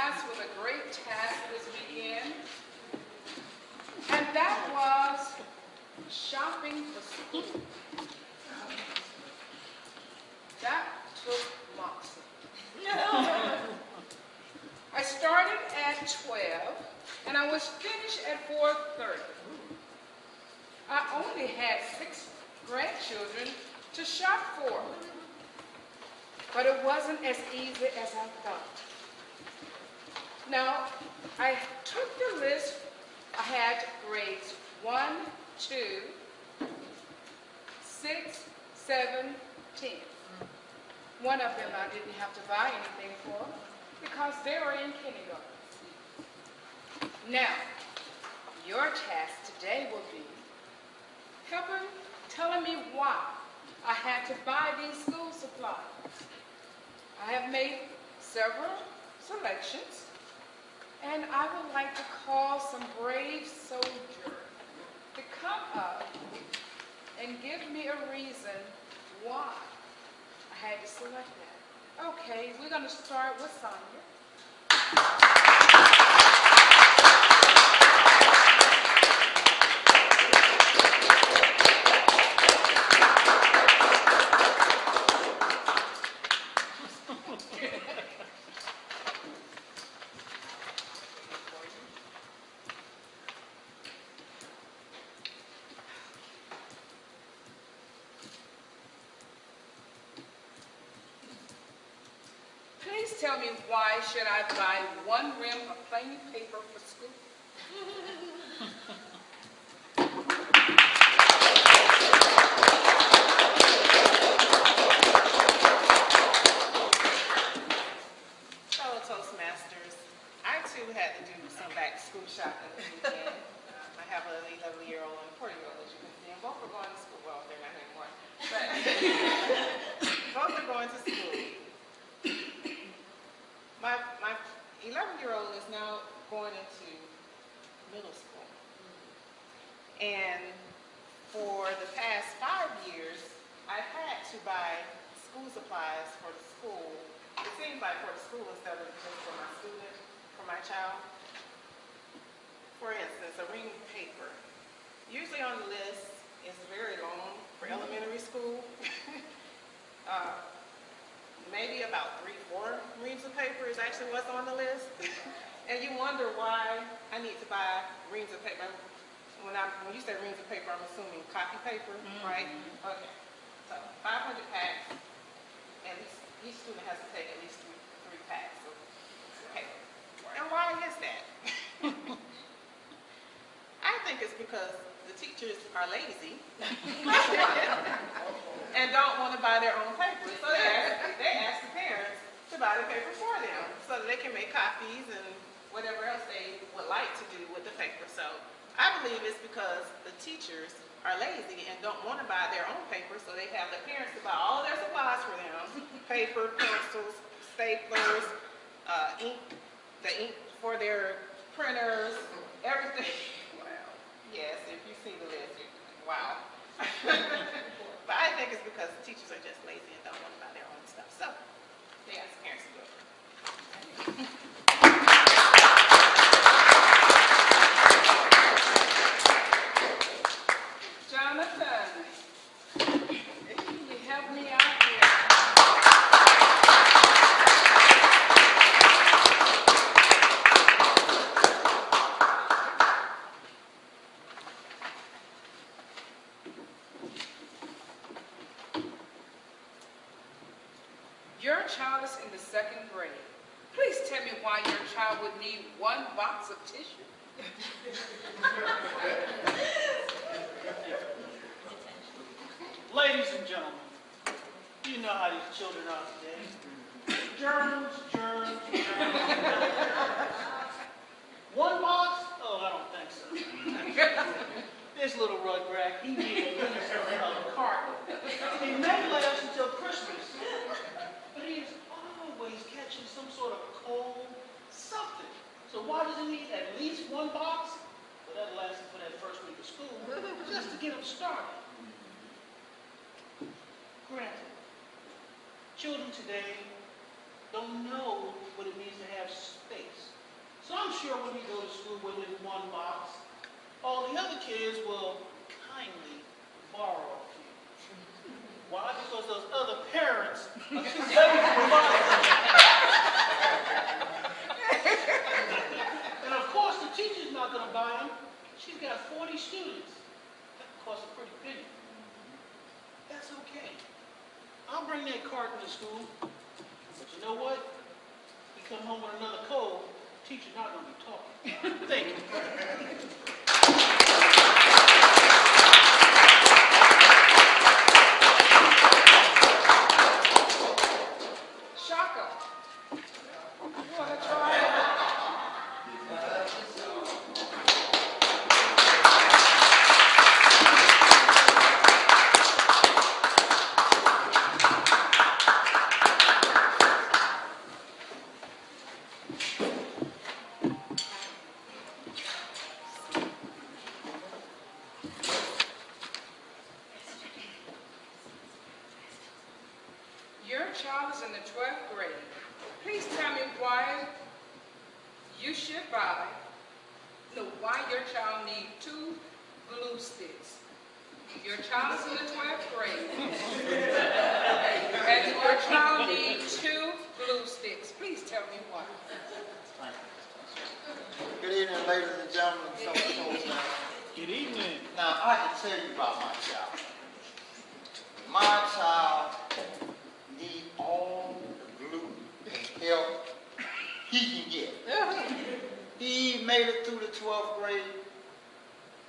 tasked with a great task this weekend, and that was shopping for school. That took moxie. I started at 12, and I was finished at 4:30. I only had 6 grandchildren to shop for, but it wasn't as easy as I thought. Now, I took the list. I had grades 1, 2, 6, 7, 10. One of them I didn't have to buy anything for because they were in kindergarten. Now, your task today will be telling me why I had to buy these school supplies. I have made several selections, and I would like to call some brave soldiers to come up and give me a reason why I had to select that. Okay, we're going to start with Sonya. Please tell me, why should I buy 1 rim of plain paper for school? Fellow Toastmasters, I too had to do some back-to-school shopping this weekend. I have an 11-year-old and a 4-year-old, as you can see, and both are going to school. Well, they're not anymore, but both are going to school. My 11-year-old is now going into middle school. And for the past 5 years, I've had to buy school supplies for the school. It seems like for the school instead of just for my student, for my child. For instance, a ream of paper. Usually on the list is very long for elementary school. Maybe about 3, 4 reams of paper is actually what's on the list. And you wonder why I need to buy reams of paper. When you say reams of paper, I'm assuming copy paper, right? Okay. So 500 packs, and each student has to take at least three packs of paper. And why is that? I think it's because the teachers are lazy and don't want to buy their own paper. So they ask the parents to buy the paper for them so that they can make copies and whatever else they would like to do with the paper. So I believe it's because the teachers are lazy and don't want to buy their own paper, so they have the parents to buy all their supplies for them: paper, pencils, staplers, the ink for their printers, everything. Yes, if you see the list, wow. But I think it's because the teachers are just lazy and don't want to buy their own stuff. So they ask parents to do it. Jonathan, can you help me out here? Your child is in the 2nd grade. Please tell me why your child would need 1 box of tissue. Ladies and gentlemen, you know how these children are today. Germs, germs, germs. 1 box? Oh, I don't think so. This little rugrat, he needs a carton. He may last until Christmas, but he is always catching some sort of cold something. So why does he need at least 1 box? Well, that'll last him for that first week of school, just to get him started. Granted, children today don't know what it means to have space. within one box. All the other kids will kindly borrow a few. Why? Because those other parents are too lazy to buy them. And of course, the teacher's not going to buy them. She's got 40 students. That costs a pretty penny. That's okay. I'll bring that carton to school. But you know what? You come home with another cold, the teacher's not going to be talking. Thank you. Shaka, you want to try it? Your child is in the 12th grade. Please tell me why why your child needs 2 glue sticks. Your child is in the 12th grade. And your child needs 2 glue sticks. Please tell me why. Good evening, ladies and gentlemen. Fellow Toastmasters. Good evening. Now, I can tell you about my child. My child needs all the glue and help he can get. He made it through the 12th grade,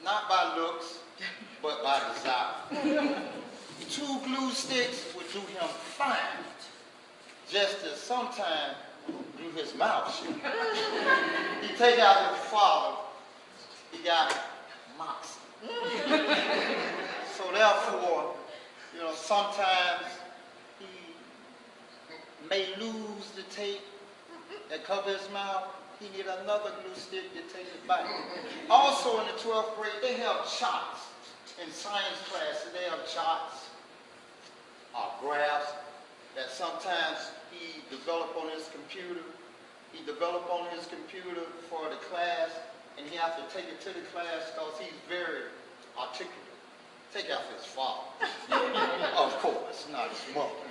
not by looks, but by desire. 2 glue sticks would do him fine, just as sometimes glue his mouth shut. He take out his father, he got moxie. So therefore, sometimes he may lose the tape that covers his mouth. He need another glue stick to take it back. Also in the 12th grade, they have charts. In science classes, they have charts or graphs that sometimes he developed on his computer. He developed on his computer for the class, and he has to take it to the class because he's very articulate. Take out his father. Of course, not his mother.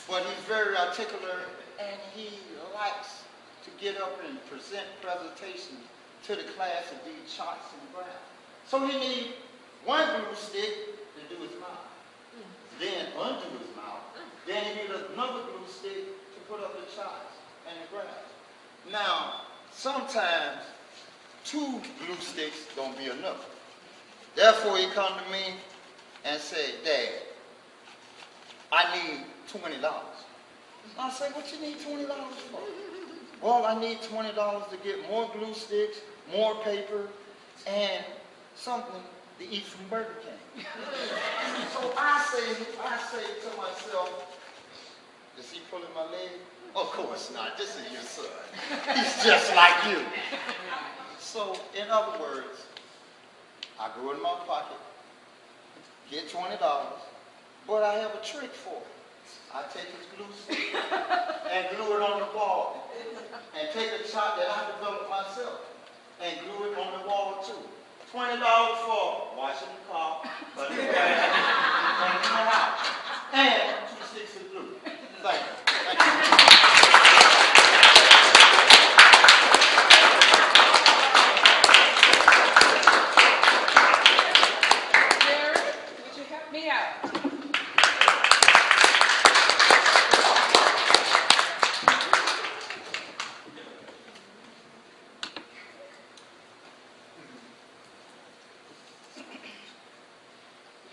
But he's very articulate, and he likes to get up and present presentations to the class and do charts and graphs. So he needs 1 glue stick to do his mouth, then undo his mouth, then he needs another glue stick to put up the charts and the graphs. Now, sometimes 2 glue sticks don't be enough. Therefore, he come to me and say, Dad, I need $20. I say, what you need $20 for? Well, I need $20 to get more glue sticks, more paper, and something to eat from Burger King. So I say to myself, is he pulling my leg? Of course not. This is your son. He's just like you. So, in other words, I go in my pocket, get $20, but I have a trick for it. I take his glue stick and glue it on the wall, and take a chart that I developed myself and glue it on the wall too. $20 for washing the car, cutting the grass, cleaning the house, and 2 sticks of glue. Thank you. Thank you. Jerod, would you help me out?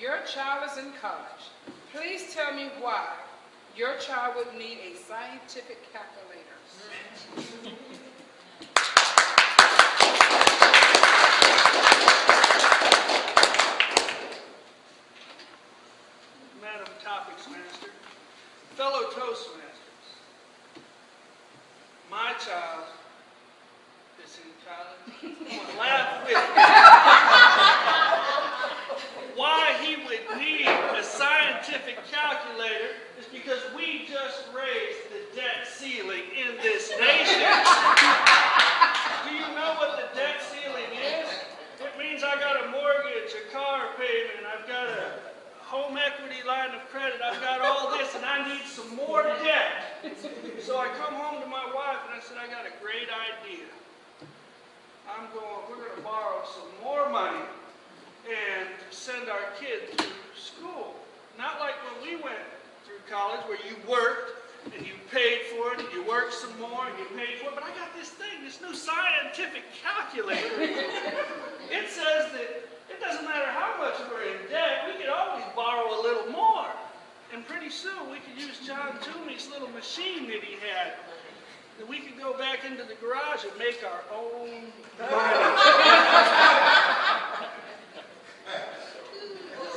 Your child is in college. Please tell me why your child would need a scientific calculator. Madam Topics Master, fellow Toastmasters, my child is in college. Come on, laugh with me. Why he would need a scientific calculator is because we just raised the debt ceiling in this nation. Do you know what the debt ceiling come home to my wife and I said, I got a great idea. We're going to borrow some more money and send our kids to school. Not like when we went through college where you worked and you paid for it and you worked some more and you paid for it. But I got this thing, this new scientific calculator. It says that it doesn't matter how much we're in debt, we could always borrow a little more. And pretty soon we could use John Toomey's little machine that he had. And we could go back into the garage and make our own money.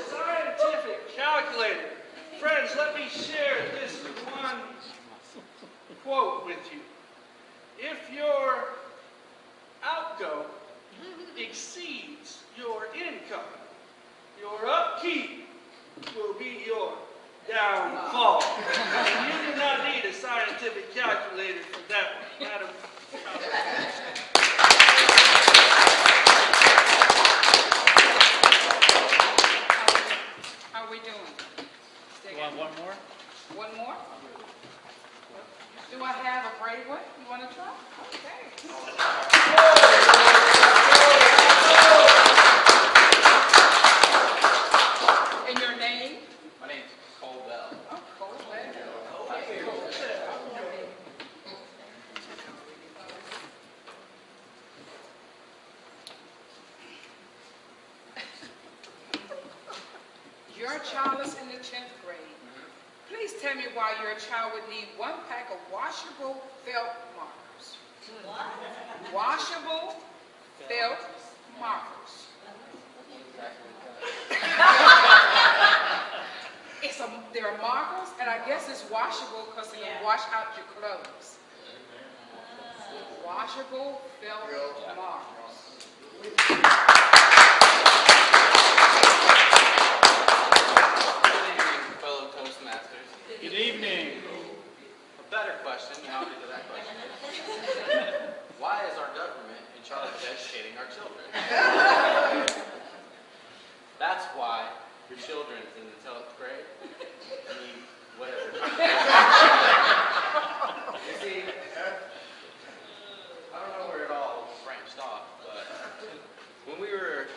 Scientific calculator. Friends, let me share this one quote with you. If your outgo exceeds your income, your upkeep will be your downfall. And you do not need a scientific calculator for that one, Madam. How are we doing? You want one more? One more? Do I have a brave one? You want to try? Okay. And your name? My name's Cole Bell. Oh, Cole. Your child is in the 10th grade. Please tell me why your child would need one pack of washable felt markers. What? Washable felt markers. They're markers, and I guess it's washable because they can wash out your clothes. Washable felt markers. Fellow Toastmasters. Good evening. A better question, the answer to that question is, why is our government in charge of educating our children? That's why your children in the 12th grade need whatever. You see, I don't know where it all branched off, but when we were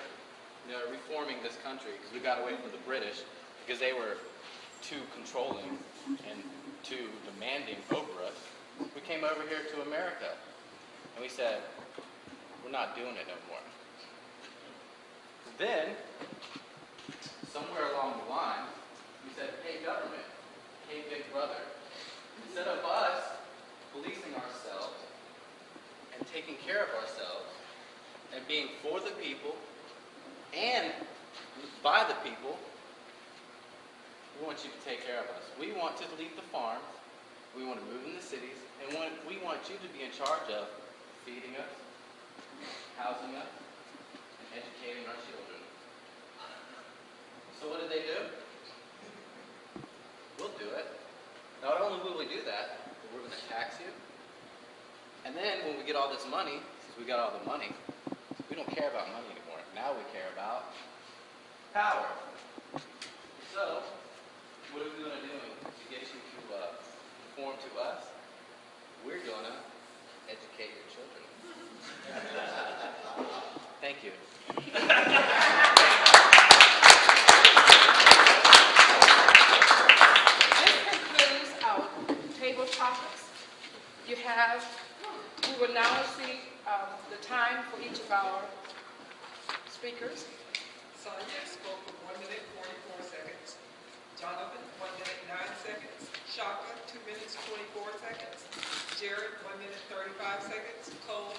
reforming this country, because we got away from the British, because they were too controlling and too demanding over us, we came over here to America, and we said, we're not doing it no more. Then, somewhere along the line, we said, hey government, hey big brother, instead of us policing ourselves and taking care of ourselves and being for the people and by the people, we want you to take care of us. We want to leave the farms, we want to move in the cities, and we want you to be in charge of feeding us, housing us, and educating our children. So what did they do? We'll do it. Not only will we do that, but we're going to tax you. And then when we get all this money, since we got all the money, we don't care about money anymore. Now we care about power. So, what are we going to do to get you to conform to us? We're going to educate your children. Thank you. Topics. We will now see the time for each of our speakers. Sonya spoke for 1 minute 44 seconds. Jonathan, 1 minute 9 seconds. Shaka, 2 minutes 24 seconds. Jerod, 1 minute 35 seconds. Cole,